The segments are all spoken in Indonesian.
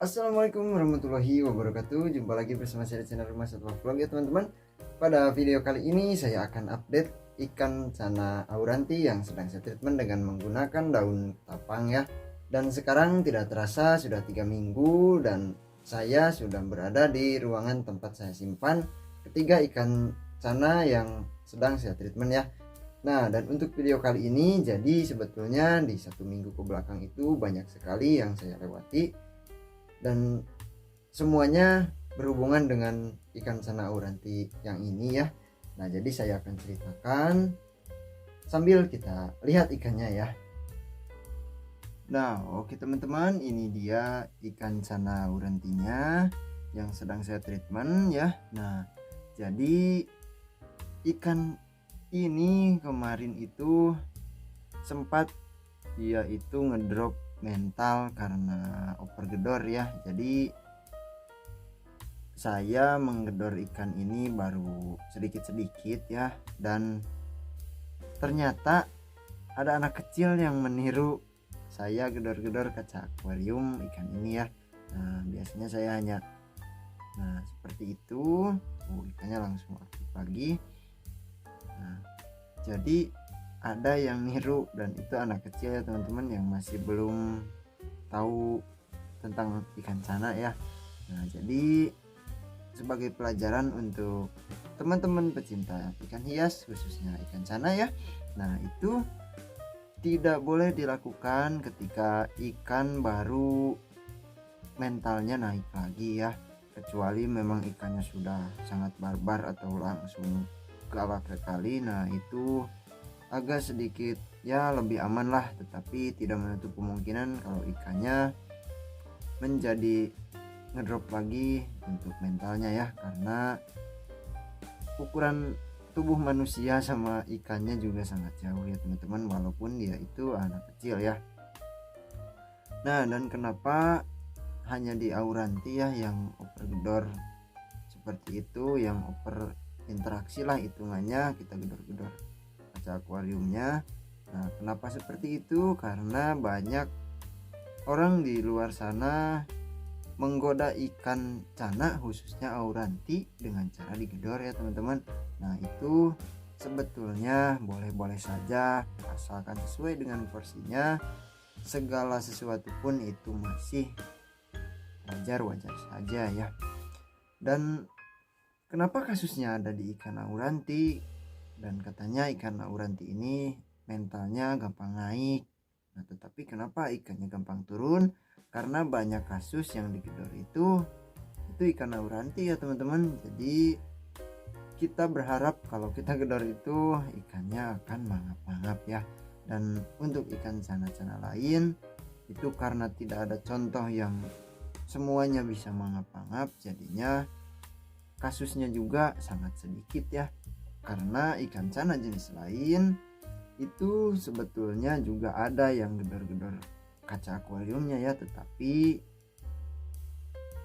Assalamualaikum warahmatullahi wabarakatuh. Jumpa lagi bersama saya di channel Rumah Satwa Vlog ya teman-teman. Pada video kali ini saya akan update ikan cana auranti yang sedang saya treatment dengan menggunakan daun tapang ya. Dan sekarang tidak terasa sudah 3 minggu dan saya sudah berada di ruangan tempat saya simpan ketiga ikan cana yang sedang saya treatment ya. Nah, dan untuk video kali ini, jadi sebetulnya di 1 minggu ke belakang itu banyak sekali yang saya lewati dan semuanya berhubungan dengan ikan cana auranti yang ini ya. Nah, jadi saya akan ceritakan sambil kita lihat ikannya ya. Nah, oke teman-teman, ini dia ikan cana aurantinya yang sedang saya treatment ya. Nah, jadi ikan ini kemarin itu sempat dia itu ngedrop mental karena overgedor ya. Jadi saya menggedor ikan ini baru sedikit-sedikit ya, dan ternyata ada anak kecil yang meniru saya gedor-gedor kaca akuarium ikan ini ya. Nah, biasanya saya hanya seperti itu. Ikannya langsung aktif lagi. Nah, jadi ada yang niru, dan itu anak kecil ya teman-teman yang masih belum tahu tentang ikan cana ya. Nah, jadi sebagai pelajaran untuk teman-teman pecinta ikan hias khususnya ikan cana ya. Nah, itu tidak boleh dilakukan ketika ikan baru mentalnya naik lagi ya, kecuali memang ikannya sudah sangat barbar atau langsung galak sekali. Nah, itu agak sedikit ya lebih aman lah, tetapi tidak menutup kemungkinan kalau ikannya menjadi ngedrop lagi untuk mentalnya ya, karena ukuran tubuh manusia sama ikannya juga sangat jauh ya teman-teman, walaupun dia itu anak kecil ya. Nah, dan kenapa hanya di auranti ya yang overgedor seperti itu, yang over interaksi lah hitungannya, kita gedor-gedor kaca akuariumnya. Nah, kenapa seperti itu? Karena banyak orang di luar sana menggoda ikan cana khususnya auranti dengan cara digedor ya teman-teman. Nah, itu sebetulnya boleh-boleh saja asalkan sesuai dengan porsinya. Segala sesuatu pun itu masih wajar-wajar saja ya. Dan kenapa kasusnya ada di ikan auranti, dan katanya ikan auranti ini mentalnya gampang naik. Nah, tetapi kenapa ikannya gampang turun? Karena banyak kasus yang digedor itu ikan auranti ya teman-teman. Jadi kita berharap kalau kita gedor itu ikannya akan mangap-mangap ya. Dan untuk ikan cana-cana lain itu karena tidak ada contoh yang semuanya bisa mangap-mangap, jadinya kasusnya juga sangat sedikit ya. Karena ikan cana jenis lain itu sebetulnya juga ada yang gedor-gedor kaca akuariumnya ya, tetapi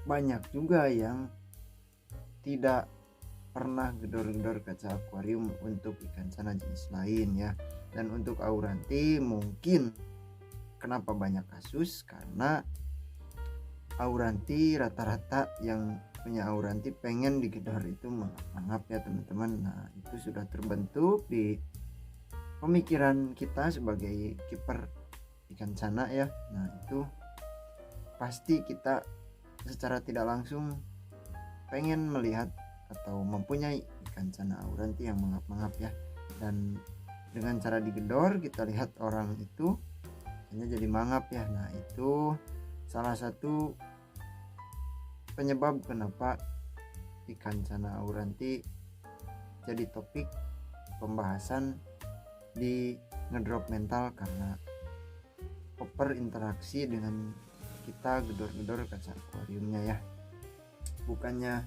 banyak juga yang tidak pernah gedor-gedor kaca akuarium untuk ikan cana jenis lain ya. Dan untuk auranti mungkin kenapa banyak kasus, karena auranti rata-rata yang punya auranti pengen digedor itu mangap ya teman-teman. Nah, itu sudah terbentuk di pemikiran kita sebagai kiper ikan cana ya. Nah, itu pasti kita secara tidak langsung pengen melihat atau mempunyai ikan cana auranti yang mangap-mangap ya. Dan dengan cara digedor kita lihat orang itu hanya jadi mangap ya. Nah, itu salah satu penyebab kenapa ikan cana auranti jadi topik pembahasan di ngedrop mental, karena over interaksi dengan kita gedor-gedor kaca akuariumnya ya. Bukannya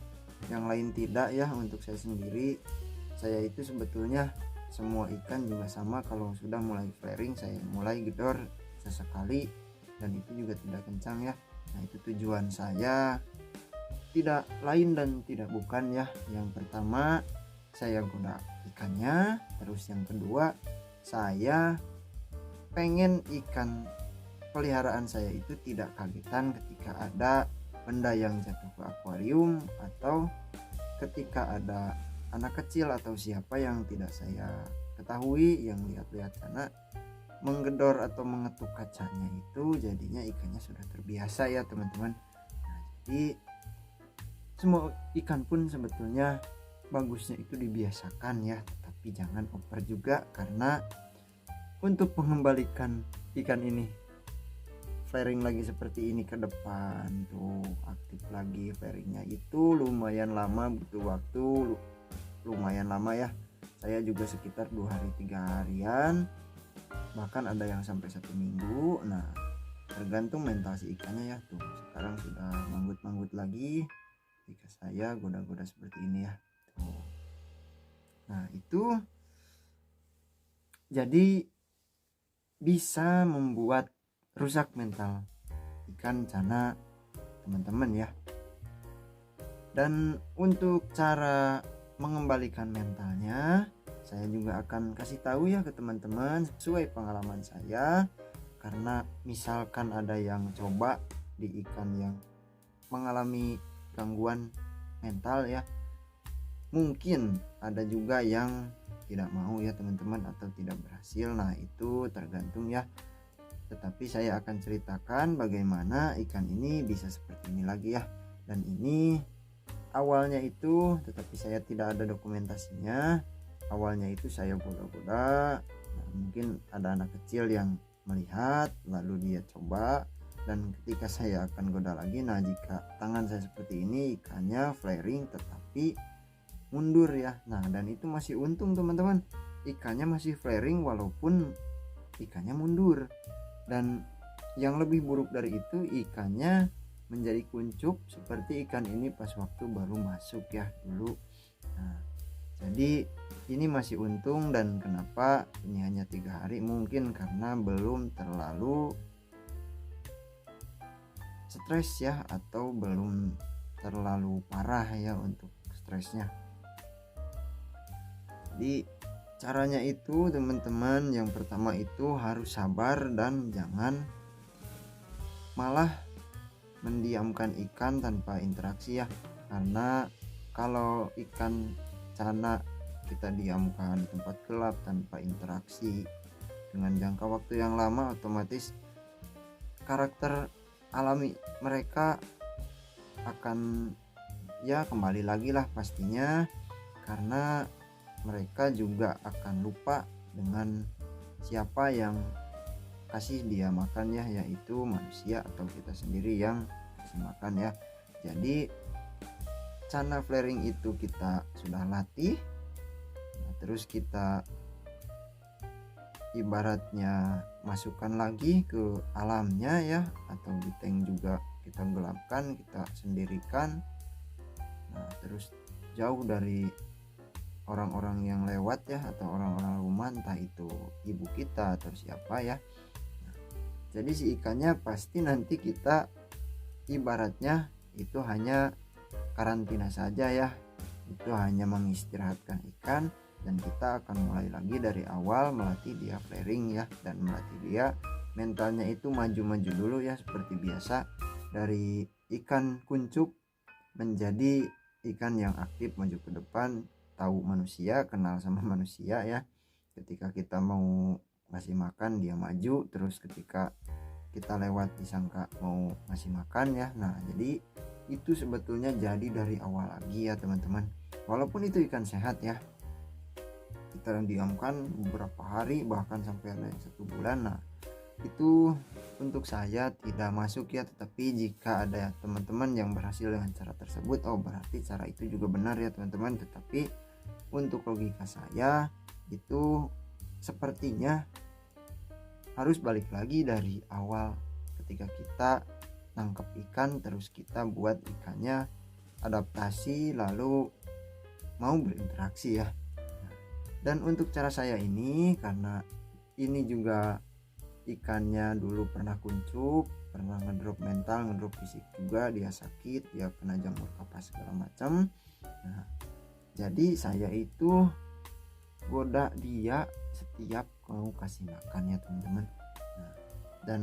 yang lain tidak ya, untuk saya sendiri, saya itu sebetulnya semua ikan juga sama, kalau sudah mulai flaring saya mulai gedor sesekali, dan itu juga tidak kencang ya. Nah, itu tujuan saya tidak lain dan tidak bukan ya. Yang pertama, saya goda ikannya, terus yang kedua saya pengen ikan peliharaan saya itu tidak kagetan ketika ada benda yang jatuh ke akuarium, atau ketika ada anak kecil atau siapa yang tidak saya ketahui yang lihat-lihat sana menggedor atau mengetuk kacanya, itu jadinya ikannya sudah terbiasa ya teman-teman. Nah, jadi semua ikan pun sebetulnya bagusnya itu dibiasakan ya, tetapi jangan over juga, karena untuk mengembalikan ikan ini flaring lagi seperti ini ke depan tuh, aktif lagi flaringnya itu lumayan lama, butuh waktu lumayan lama ya. Saya juga sekitar 2 hari 3 harian, bahkan ada yang sampai 1 minggu. Nah, tergantung mental si ikannya ya. Tuh sekarang sudah manggut-manggut lagi jika saya goda-goda seperti ini ya. Tuh. Nah, itu jadi bisa membuat rusak mental ikan cana teman-teman ya. Dan untuk cara mengembalikan mentalnya, saya juga akan kasih tahu ya ke teman-teman sesuai pengalaman saya. Karena misalkan ada yang coba di ikan yang mengalami gangguan mental ya, mungkin ada juga yang tidak mau ya teman-teman, atau tidak berhasil. Nah, itu tergantung ya. Tetapi saya akan ceritakan bagaimana ikan ini bisa seperti ini lagi ya. Dan ini awalnya itu, tetapi saya tidak ada dokumentasinya. Awalnya itu saya goda-goda. Nah, mungkin ada anak kecil yang melihat, lalu dia coba. Dan ketika saya akan goda lagi, nah jika tangan saya seperti ini, ikannya flaring tetapi mundur ya. Nah, dan itu masih untung teman-teman, ikannya masih flaring walaupun ikannya mundur. Dan yang lebih buruk dari itu, ikannya menjadi kuncup seperti ikan ini pas waktu baru masuk ya dulu. Nah, jadi ini masih untung. Dan kenapa ini hanya 3 hari, mungkin karena belum terlalu stres ya, atau belum terlalu parah ya untuk stresnya. Jadi caranya itu teman-teman, yang pertama itu harus sabar dan jangan malah mendiamkan ikan tanpa interaksi ya. Karena kalau ikan cana kita diamkan di tempat gelap tanpa interaksi dengan jangka waktu yang lama, otomatis karakter alami mereka akan ya kembali lagi lah pastinya, karena mereka juga akan lupa dengan siapa yang kasih dia makan ya, yaitu manusia atau kita sendiri yang kasih makan ya. Jadi cana flaring itu kita sudah latih, nah, terus kita ibaratnya masukkan lagi ke alamnya ya, atau di tank juga kita gelapkan, kita sendirikan. Nah, terus jauh dari orang-orang yang lewat ya, atau orang-orang rumah, entah itu ibu kita atau siapa ya. Nah, jadi si ikannya pasti nanti kita ibaratnya itu hanya karantina saja ya, itu hanya mengistirahatkan ikan, dan kita akan mulai lagi dari awal melatih dia flaring ya, dan melatih dia mentalnya itu maju-maju dulu ya, seperti biasa, dari ikan kuncup menjadi ikan yang aktif maju ke depan, tahu manusia, kenal sama manusia ya. Ketika kita mau ngasih makan dia maju, terus ketika kita lewat disangka mau ngasih makan ya. Nah, jadi itu sebetulnya jadi dari awal lagi ya teman-teman. Walaupun itu ikan sehat ya, kita diamkan beberapa hari, bahkan sampai ada yang 1 bulan. Nah, itu untuk saya tidak masuk ya. Tetapi jika ada teman-teman yang berhasil dengan cara tersebut, oh berarti cara itu juga benar ya teman-teman. Tetapi untuk logika saya itu sepertinya harus balik lagi dari awal, ketika kita nangkep ikan, terus kita buat ikannya adaptasi lalu mau berinteraksi ya. Dan untuk cara saya ini, karena ini juga ikannya dulu pernah kuncup, pernah ngedrop mental, ngedrop fisik juga, dia sakit, dia kena jamur kapas segala macam. Nah, jadi saya itu goda dia setiap mau kasih makan ya teman-teman. Nah, dan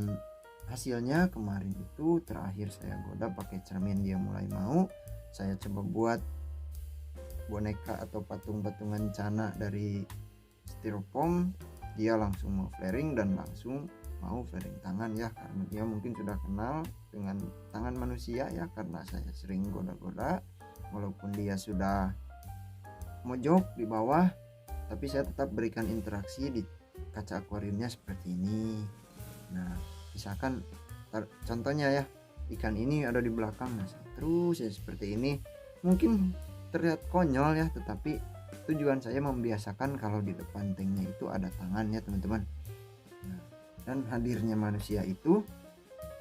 hasilnya kemarin itu terakhir saya goda pakai cermin, dia mulai mau. Saya coba buat boneka atau patung-patungan cana dari styrofoam, dia langsung mau flaring dan langsung mau flaring tangan ya, karena dia mungkin sudah kenal dengan tangan manusia ya, karena saya sering goda-goda. Walaupun dia sudah mojok di bawah, tapi saya tetap berikan interaksi di kaca akuariumnya seperti ini. Nah, misalkan contohnya ya, ikan ini ada di belakang, nah terus ya seperti ini. Mungkin terlihat konyol ya, tetapi tujuan saya membiasakan kalau di depan tanknya itu ada tangan ya teman-teman. Nah, dan hadirnya manusia itu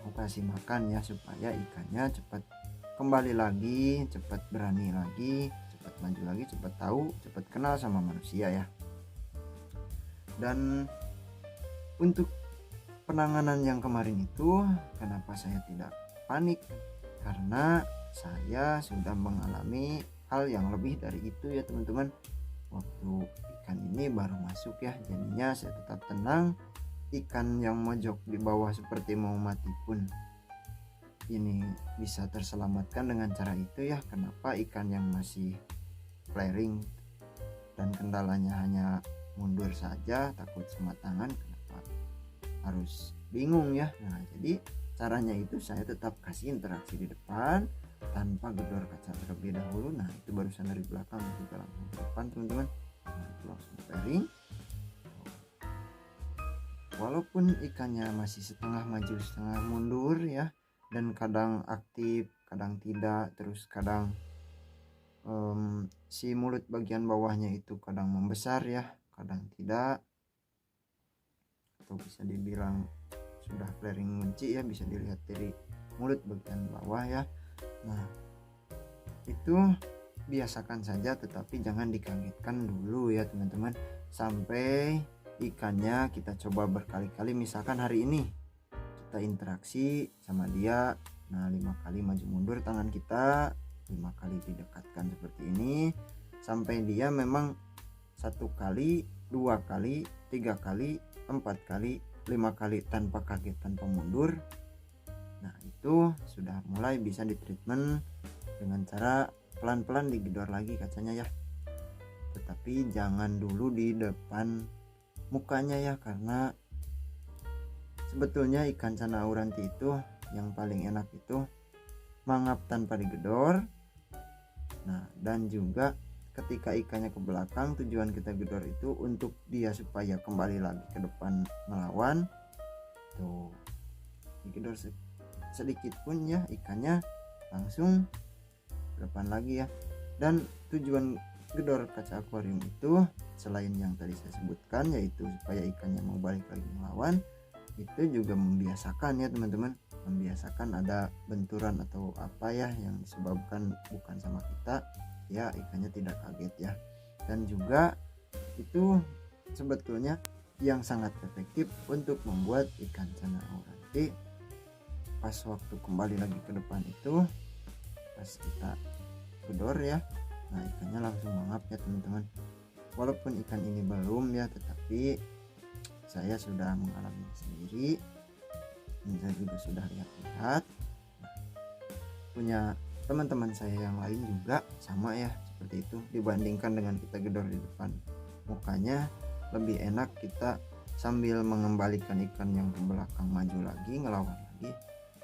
mau kasih makan ya, supaya ikannya cepat kembali lagi, cepat berani lagi, cepat maju lagi, cepat tahu, cepat kenal sama manusia ya. Dan untuk penanganan yang kemarin itu, kenapa saya tidak panik? Karena saya sudah mengalami hal yang lebih dari itu ya teman-teman. Waktu ikan ini baru masuk ya, jadinya saya tetap tenang. Ikan yang mojok di bawah seperti mau mati pun ini bisa terselamatkan dengan cara itu ya. Kenapa ikan yang masih flaring dan kendalanya hanya mundur saja, takut sama tangan, kenapa harus bingung ya. Nah, jadi caranya itu saya tetap kasih interaksi di depan tanpa gedor kaca terlebih dahulu. Nah, itu barusan dari belakang kita langsung ke depan teman-teman. Nah, itu langsung flaring. Walaupun ikannya masih setengah maju setengah mundur ya, dan kadang aktif kadang tidak, terus kadang si mulut bagian bawahnya itu kadang membesar ya, kadang tidak, atau bisa dibilang sudah flaring ngunci ya, bisa dilihat dari mulut bagian bawah ya. Nah, itu biasakan saja, tetapi jangan dikagetkan dulu ya teman-teman. Sampai ikannya kita coba berkali-kali, misalkan hari ini kita interaksi sama dia, nah 5 kali maju mundur tangan kita, 5 kali didekatkan seperti ini, sampai dia memang 1 kali, 2 kali, 3 kali, 4 kali, 5 kali tanpa kaget, tanpa mundur. Nah, itu sudah mulai bisa ditreatment dengan cara pelan-pelan digedor lagi kacanya ya. Tetapi jangan dulu di depan mukanya ya, karena sebetulnya ikan cana auranti itu yang paling enak itu mangap tanpa digedor. Nah, dan juga ketika ikannya ke belakang, tujuan kita gedor itu untuk dia supaya kembali lagi ke depan melawan. Tuh, digedor sedikit pun ya, ikannya langsung ke depan lagi ya. Dan tujuan gedor kaca akuarium itu selain yang tadi saya sebutkan, yaitu supaya ikannya mau balik lagi melawan, itu juga membiasakan ya teman-teman, membiasakan ada benturan atau apa ya yang disebabkan bukan sama kita ya, ikannya tidak kaget ya. Dan juga itu sebetulnya yang sangat efektif untuk membuat ikan cana auranti pas waktu kembali lagi ke depan itu, pas kita gedor ya, nah ikannya langsung mangap ya teman-teman. Walaupun ikan ini belum ya, tetapi saya sudah mengalami sendiri, dan saya juga sudah lihat-lihat. Punya teman-teman saya yang lain juga sama ya seperti itu. Dibandingkan dengan kita gedor di depan mukanya, lebih enak kita sambil mengembalikan ikan yang ke belakang maju lagi, ngelawan lagi,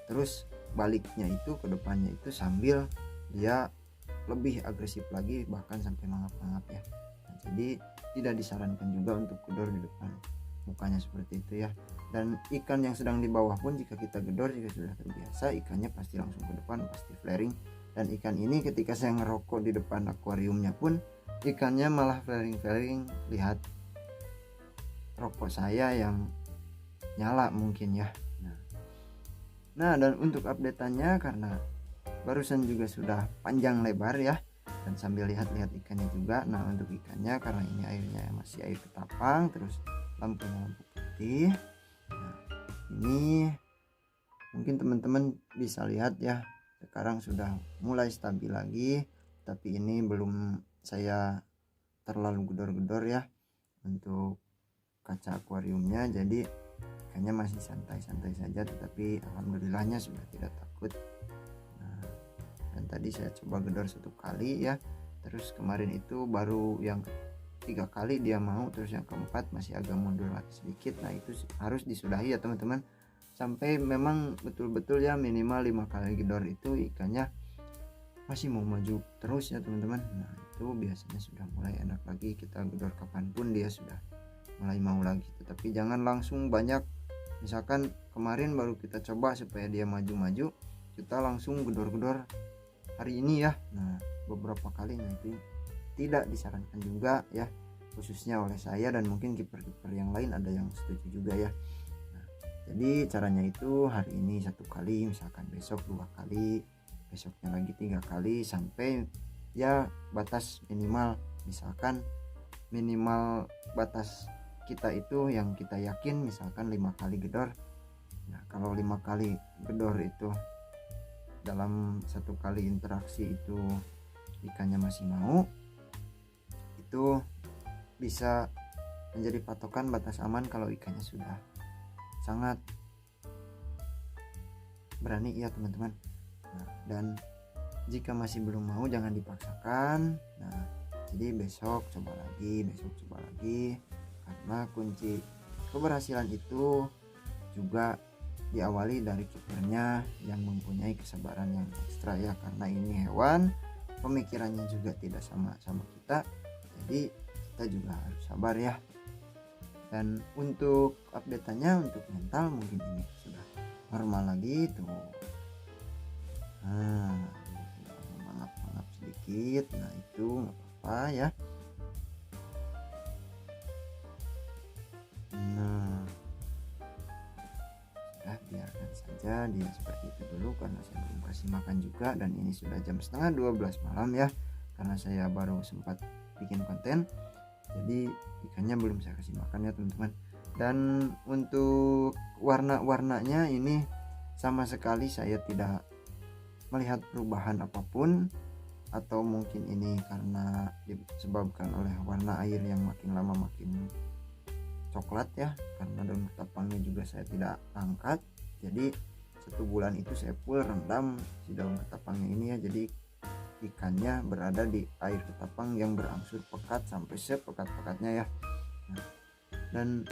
terus baliknya itu ke depannya itu sambil dia lebih agresif lagi, bahkan sampai mangap-mangap ya. Nah, jadi tidak disarankan juga untuk gedor di depan mukanya seperti itu ya. Dan ikan yang sedang di bawah pun jika kita gedor, jika sudah terbiasa, ikannya pasti langsung ke depan, pasti flaring. Dan ikan ini ketika saya ngerokok di depan akuariumnya pun ikannya malah flaring-flaring. Lihat rokok saya yang nyala mungkin ya. Nah, dan untuk updateannya, karena barusan juga sudah panjang lebar ya, dan sambil lihat-lihat ikannya juga. Nah, untuk ikannya karena ini airnya masih air ketapang, terus lampunya lampu putih. Nah, ini mungkin teman-teman bisa lihat ya, sekarang sudah mulai stabil lagi, tapi ini belum saya terlalu gedor-gedor ya untuk kaca akuariumnya. Jadi ikannya masih santai-santai saja, tetapi alhamdulillahnya sudah tidak takut. Nah, dan tadi saya coba gedor 1 kali ya, terus kemarin itu baru yang 3 kali dia mau, terus yang keempat masih agak mundur lagi sedikit. Nah itu harus disudahi ya teman-teman, sampai memang betul-betul ya minimal 5 kali gedor itu ikannya masih mau maju terus ya teman-teman. Nah itu biasanya sudah mulai enak lagi, kita gedor kapanpun dia sudah mulai mau lagi. Tetapi jangan langsung banyak, misalkan kemarin baru kita coba supaya dia maju-maju, kita langsung gedor-gedor hari ini ya, nah beberapa kali. Nah itu tidak disarankan juga ya, khususnya oleh saya dan mungkin kiper-kiper yang lain ada yang setuju juga ya. Nah, jadi caranya itu hari ini 1 kali, misalkan besok 2 kali, besoknya lagi 3 kali, sampai ya batas minimal, misalkan minimal batas kita itu yang kita yakin misalkan 5 kali gedor. Nah kalau 5 kali gedor itu dalam 1 kali interaksi itu ikannya masih mau, itu bisa menjadi patokan batas aman kalau ikannya sudah sangat berani ya teman-teman. Nah, dan jika masih belum mau jangan dipaksakan. Nah jadi besok coba lagi, karena kunci keberhasilan itu juga diawali dari kipernya yang mempunyai kesabaran yang ekstra ya, karena ini hewan, pemikirannya juga tidak sama kita, jadi kita juga harus sabar ya. Dan untuk update-nya untuk mental mungkin ini sudah normal lagi tuh. Nah mangap-mangap sedikit, nah itu nggak apa-apa ya. Nah sudah, biarkan saja dia seperti itu dulu, karena saya belum kasih makan juga, dan ini sudah jam setengah 12 malam ya, karena saya baru sempat bikin konten, jadi ikannya belum saya kasih makan ya teman-teman. Dan untuk warna-warnanya ini sama sekali saya tidak melihat perubahan apapun, atau mungkin ini karena disebabkan oleh warna air yang makin lama makin coklat ya, karena daun ketapangnya juga saya tidak angkat, jadi 1 bulan itu saya full rendam si daun ketapangnya ini ya, jadi ikannya berada di air ketapang yang berangsur pekat sampai sepekat-pekatnya ya. Nah, dan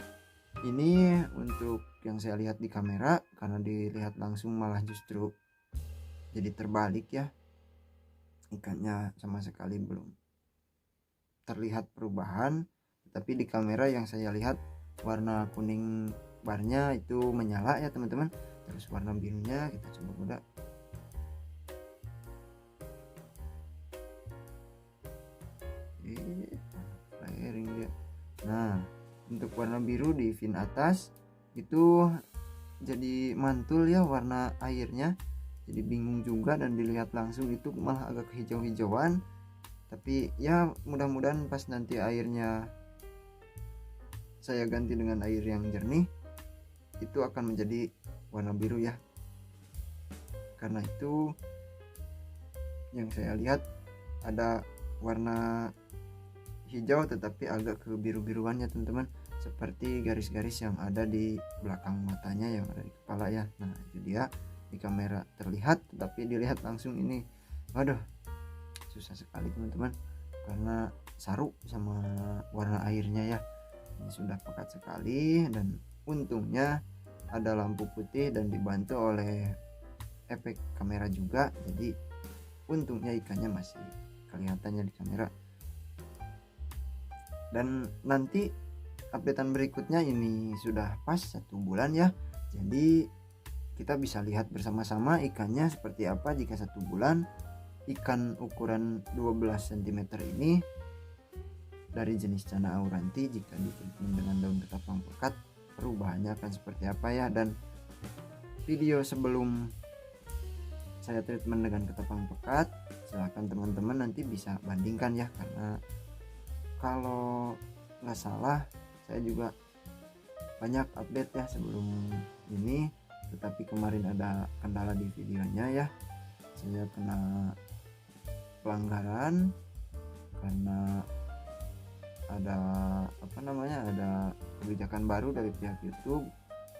ini untuk yang saya lihat di kamera, karena dilihat langsung malah justru jadi terbalik ya, ikannya sama sekali belum terlihat perubahan, tapi di kamera yang saya lihat warna kuning barnya itu menyala ya teman-teman, terus warna birunya kita coba udah. Flaring dia. Nah untuk warna biru di fin atas itu jadi mantul ya warna airnya, jadi bingung juga, dan dilihat langsung itu malah agak hijau-hijauan. Tapi ya mudah-mudahan pas nanti airnya saya ganti dengan air yang jernih, itu akan menjadi warna biru ya. Karena itu yang saya lihat ada warna hijau tetapi agak ke biru-biruan ya teman-teman, seperti garis-garis yang ada di belakang matanya yang ada di kepala ya. Nah itu dia, di kamera terlihat, tapi dilihat langsung ini waduh susah sekali teman-teman, karena saru sama warna airnya ya. Ini sudah pekat sekali, dan untungnya ada lampu putih dan dibantu oleh efek kamera juga, jadi untungnya ikannya masih kelihatannya di kamera. Dan nanti updatean berikutnya ini sudah pas 1 bulan ya, jadi kita bisa lihat bersama-sama ikannya seperti apa jika 1 bulan. Ikan ukuran 12 cm ini dari jenis Channa auranti, jika ditreatment dengan daun ketapang pekat, perubahannya akan seperti apa ya. Dan video sebelum saya treatment dengan ketapang pekat, silahkan teman-teman nanti bisa bandingkan ya, karena kalau nggak salah saya juga banyak update ya sebelum ini, tetapi kemarin ada kendala di videonya ya, saya kena pelanggaran karena ada ada kebijakan baru dari pihak YouTube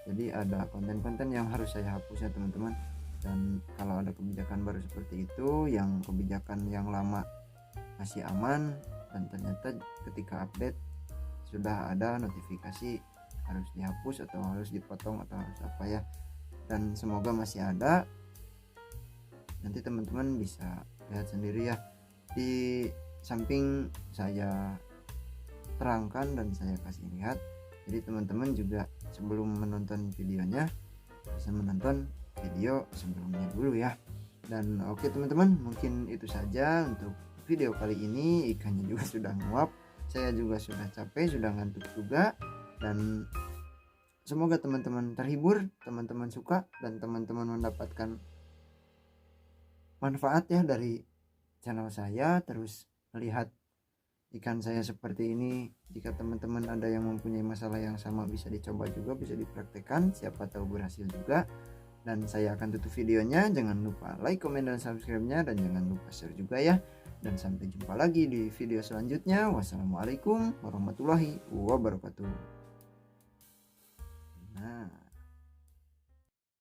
Jadi ada konten-konten yang harus saya hapus ya teman-teman. Dan kalau ada kebijakan baru seperti itu, yang kebijakan yang lama masih aman, dan ternyata ketika update sudah ada notifikasi harus dihapus atau harus dipotong atau harus apa ya, dan semoga masih ada. Nanti teman-teman bisa lihat sendiri ya, di samping saya terangkan dan saya kasih lihat, jadi teman-teman juga sebelum menonton videonya bisa menonton video sebelumnya dulu ya. Dan oke teman-teman, mungkin itu saja untuk video kali ini. Ikannya juga sudah nguap, saya juga sudah capek, sudah ngantuk juga, dan semoga teman-teman terhibur, teman-teman suka, dan teman-teman mendapatkan manfaat ya dari channel saya. Terus melihat ikan saya seperti ini, jika teman-teman ada yang mempunyai masalah yang sama bisa dicoba juga, bisa dipraktekkan, siapa tahu berhasil juga. Dan saya akan tutup videonya, jangan lupa like, komen, dan subscribe-nya, dan jangan lupa share juga ya. Dan sampai jumpa lagi di video selanjutnya. Wassalamualaikum warahmatullahi wabarakatuh. Nah.